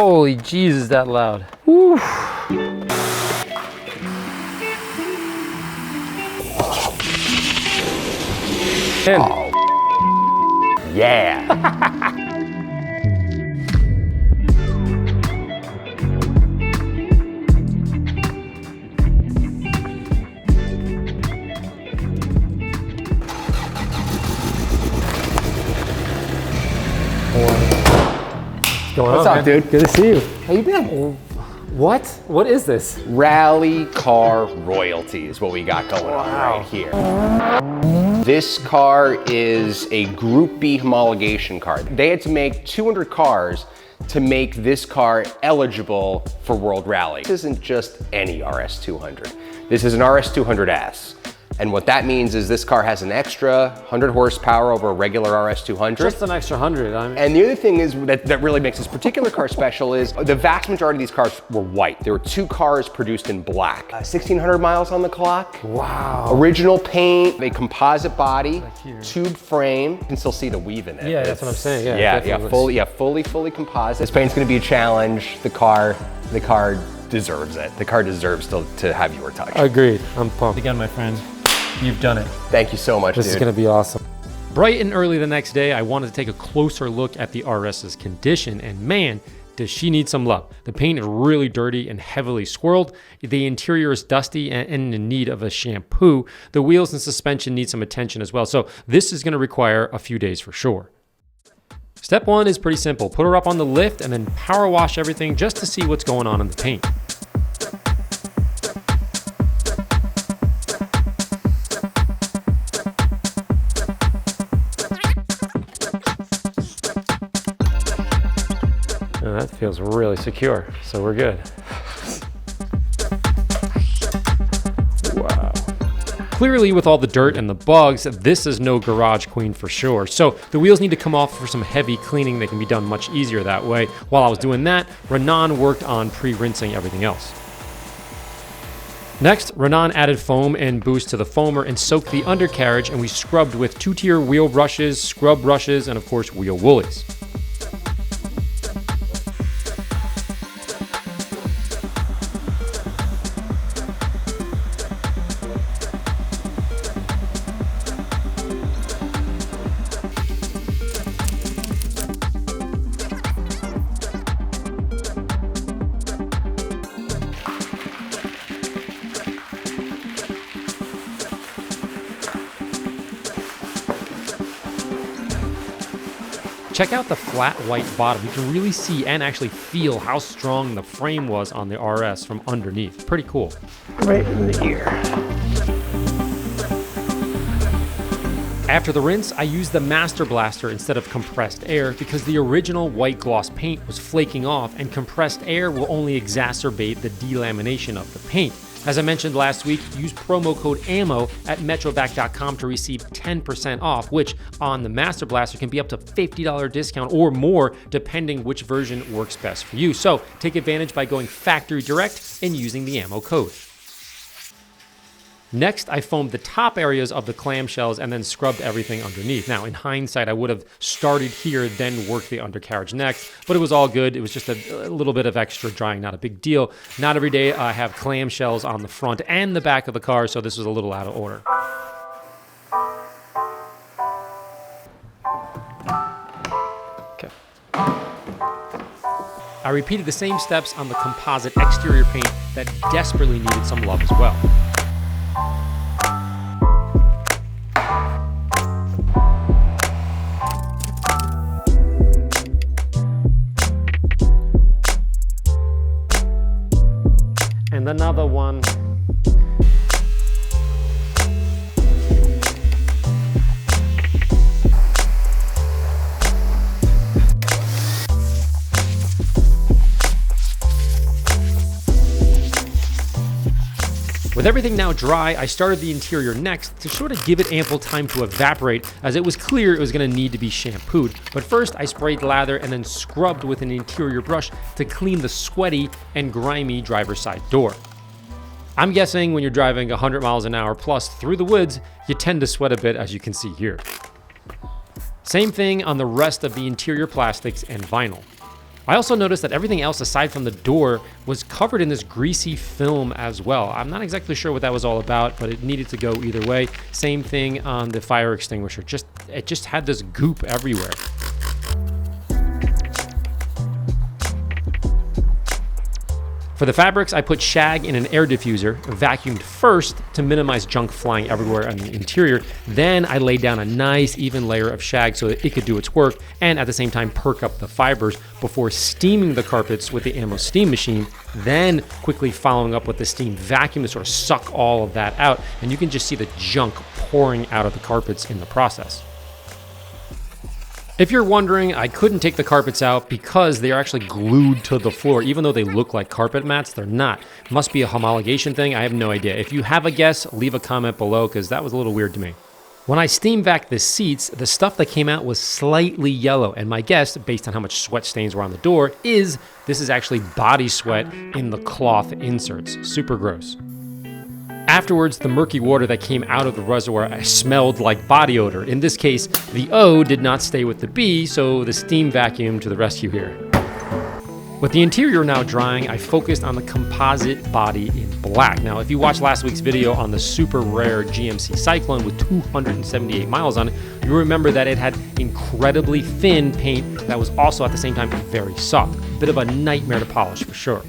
Holy Jesus, is that loud. Woo. Oh. Yeah. What's up, dude? Good to see you. How you been? What? What is this? Rally car royalty is what we got going on right here. This car is a Group B homologation car. They had to make 200 cars to make this car eligible for World Rally. This isn't just any RS200. This is an RS200s. And what that means is this car has an extra 100 horsepower over a regular RS200. Just an extra 100. And the other thing is that really makes this particular car special is the vast majority of these cars were white. There were 2 cars produced in black. 1,600 miles on the clock. Wow. Original paint, a composite body, tube frame. You can still see the weave in it. Yeah, that's what I'm saying. Fully composite. This paint's gonna be a challenge. The car deserves it. The car deserves to have your touch. Agreed. I'm pumped. Again, my friend. You've done it. Thank you so much, This is gonna be awesome. Bright and early the next day, I wanted to take a closer look at the RS's condition, and man, does she need some love. The paint is really dirty and heavily swirled. The interior is dusty and in need of a shampoo. The wheels and suspension need some attention as well, so this is gonna require a few days for sure. Step 1 is pretty simple. Put her up on the lift and then power wash everything just to see what's going on in the paint. That feels really secure, so we're good. Wow. Clearly, with all the dirt and the bugs, this is no garage queen for sure. So the wheels need to come off for some heavy cleaning. They can be done much easier that way. While I was doing that, Renan worked on pre-rinsing everything else. Next, Renan added foam and boost to the foamer and soaked the undercarriage, and we scrubbed with 2-tier wheel brushes, scrub brushes, and of course wheel woolies. Check out the flat white bottom. You can really see and actually feel how strong the frame was on the RS from underneath. Pretty cool. Right in the ear. After the rinse, I used the Master Blaster instead of compressed air because the original white gloss paint was flaking off, and compressed air will only exacerbate the delamination of the paint. As I mentioned last week, use promo code AMMO at metrovac.com to receive 10% off, which on the Master Blaster can be up to $50 discount or more, depending which version works best for you. So take advantage by going factory direct and using the AMMO code. Next, I foamed the top areas of the clamshells and then scrubbed everything underneath. Now, in hindsight, I would have started here, then worked the undercarriage next, but it was all good. It was just a little bit of extra drying, not a big deal. Not every day I have clamshells on the front and the back of the car, so this was a little out of order. Okay. I repeated the same steps on the composite exterior paint that desperately needed some love as well. And another one. With everything now dry, I started the interior next to sort of give it ample time to evaporate, as it was clear it was going to need to be shampooed. But first I sprayed lather and then scrubbed with an interior brush to clean the sweaty and grimy driver's side door. I'm guessing when you're driving 100 miles an hour plus through the woods, you tend to sweat a bit, as you can see here. Same thing on the rest of the interior plastics and vinyl. I also noticed that everything else aside from the door was covered in this greasy film as well. I'm not exactly sure what that was all about, but it needed to go either way. Same thing on the fire extinguisher. It just had this goop everywhere. For the fabrics, I put shag in an air diffuser, vacuumed first to minimize junk flying everywhere on the interior. Then I laid down a nice even layer of shag so that it could do its work and at the same time perk up the fibers before steaming the carpets with the ammo steam machine, then quickly following up with the steam vacuum to sort of suck all of that out. And you can just see the junk pouring out of the carpets in the process. If you're wondering, I couldn't take the carpets out because they are actually glued to the floor. Even though they look like carpet mats, they're not. Must be a homologation thing, I have no idea. If you have a guess, leave a comment below because that was a little weird to me. When I steam vac the seats, the stuff that came out was slightly yellow, and my guess, based on how much sweat stains were on the door, is this is actually body sweat in the cloth inserts. Super gross. Afterwards, the murky water that came out of the reservoir smelled like body odor. In this case, the O did not stay with the B, so the steam vacuum to the rescue here. With the interior now drying, I focused on the composite body in black. Now, if you watched last week's video on the super rare GMC Cyclone with 278 miles on it, you remember that it had incredibly thin paint that was also at the same time very soft. A bit of a nightmare to polish for sure.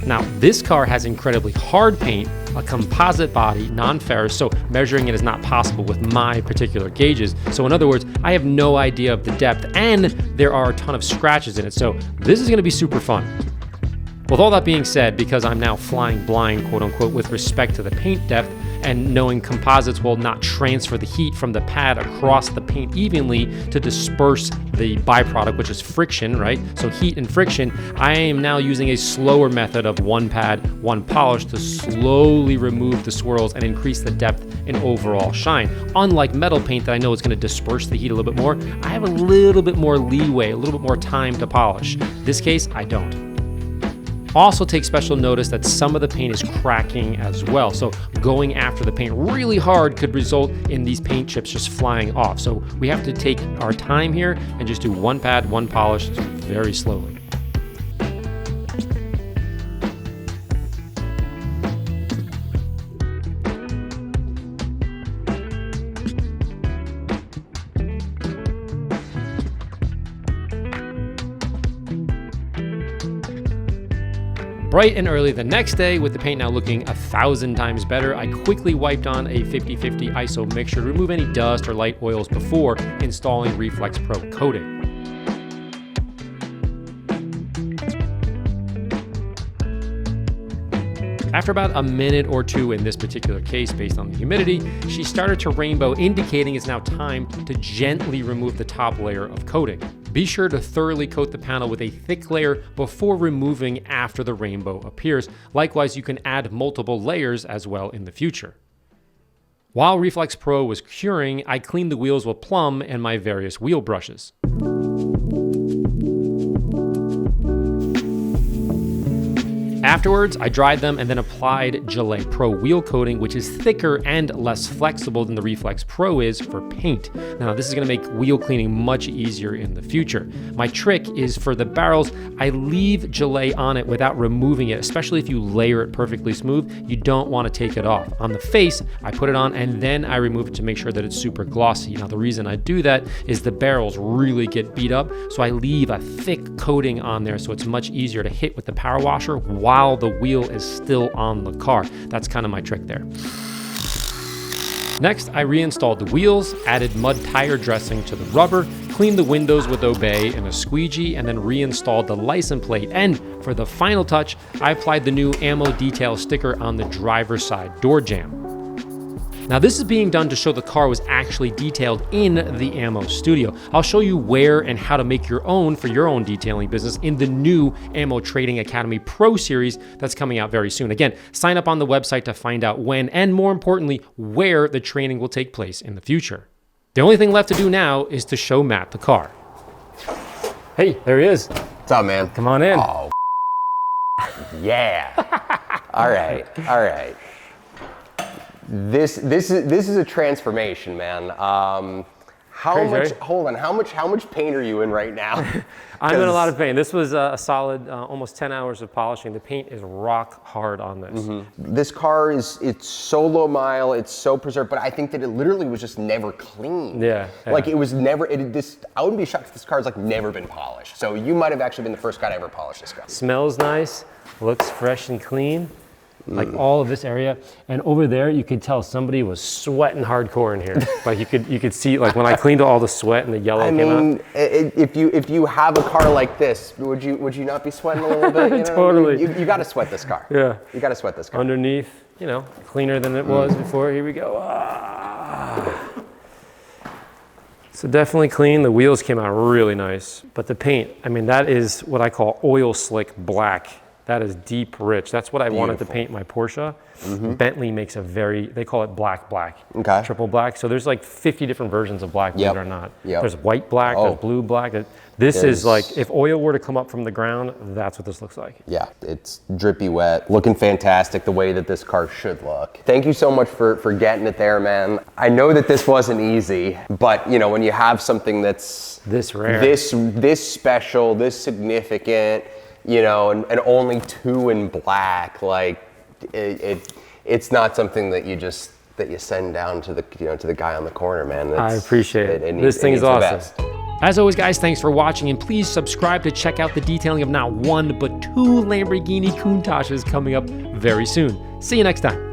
Now, this car has incredibly hard paint, a composite body, non-ferrous, so measuring it is not possible with my particular gauges. So in other words, I have no idea of the depth, and there are a ton of scratches in it, so this is gonna be super fun. With all that being said, because I'm now flying blind, quote unquote, with respect to the paint depth, and knowing composites will not transfer the heat from the pad across the paint evenly to disperse the byproduct, which is friction, right? So heat and friction, I am now using a slower method of one pad, one polish to slowly remove the swirls and increase the depth and overall shine. Unlike metal paint that I know is gonna disperse the heat a little bit more, I have a little bit more leeway, a little bit more time to polish. This case, I don't. Also take special notice that some of the paint is cracking as well. So going after the paint really hard could result in these paint chips just flying off. So we have to take our time here and just do one pad, one polish very slowly. Bright and early the next day, with the paint now looking 1,000 times better, I quickly wiped on a 50/50 ISO mixture to remove any dust or light oils before installing Reflex Pro coating. After about a minute or two in this particular case, based on the humidity, she started to rainbow, indicating it's now time to gently remove the top layer of coating. Be sure to thoroughly coat the panel with a thick layer before removing after the rainbow appears. Likewise, you can add multiple layers as well in the future. While Reflex Pro was curing, I cleaned the wheels with Plum and my various wheel brushes. Afterwards, I dried them and then applied Gillette Pro wheel coating, which is thicker and less flexible than the Reflex Pro is for paint. Now, this is gonna make wheel cleaning much easier in the future. My trick is for the barrels, I leave Gillette on it without removing it, especially if you layer it perfectly smooth, you don't wanna take it off. On the face, I put it on and then I remove it to make sure that it's super glossy. Now, the reason I do that is the barrels really get beat up, so I leave a thick coating on there so it's much easier to hit with the power washer while the wheel is still on the car. That's kind of my trick there. Next, I reinstalled the wheels, added mud tire dressing to the rubber, cleaned the windows with Obey and a squeegee, and then reinstalled the license plate. And for the final touch, I applied the new ammo detail sticker on the driver's side door jamb. Now, this is being done to show the car was actually detailed in the ammo studio. I'll show you where and how to make your own for your own detailing business in the new Ammo Trading Academy Pro Series that's coming out very soon. Again, sign up on the website to find out when and, more importantly, where the training will take place in the future. The only thing left to do now is to show Matt the car. Hey, there he is. What's up, man? Come on in. Oh, yeah. All right, all right. This is a transformation, man. How Crazy, much, right? hold on, how much paint are you in right now? I'm in a lot of pain. This was a solid almost 10 hours of polishing. The paint is rock hard on this. This car it's so low mile, it's so preserved, but I think that it literally was just never clean. Yeah. Like it was never, I wouldn't be shocked if this car's like never been polished. So you might have actually been the first guy to ever polish this car. Smells nice, looks fresh and clean. Like all of this area, and over there you could tell somebody was sweating hardcore in here. Like you could see, like when I cleaned all the sweat and the yellow came out. If you have a car like this, would you not be sweating a little bit? You know? Totally. You got to sweat this car. Yeah. You got to sweat this car. Underneath, you know, cleaner than it was before. Here we go. Ah. So definitely clean. The wheels came out really nice, but the paint, I mean, that is what I call oil slick black. That is deep, rich. That's what I wanted to paint my Porsche. Bentley makes they call it black. Okay. Triple black. So there's like 50 different versions of black, believe it or not. There's white black, there's blue black. This is like, if oil were to come up from the ground, that's what this looks like. Yeah, it's drippy wet, looking fantastic the way that this car should look. Thank you so much for getting it there, man. I know that this wasn't easy, but you know, when you have something that's this rare, this special, this significant, you know, and only 2 in black, like it's not something that you send down to the guy on the corner, man. I appreciate it. This thing is awesome. As always, guys, thanks for watching, and please subscribe to check out the detailing of not 1, but 2 Lamborghini Countaches coming up very soon. See you next time.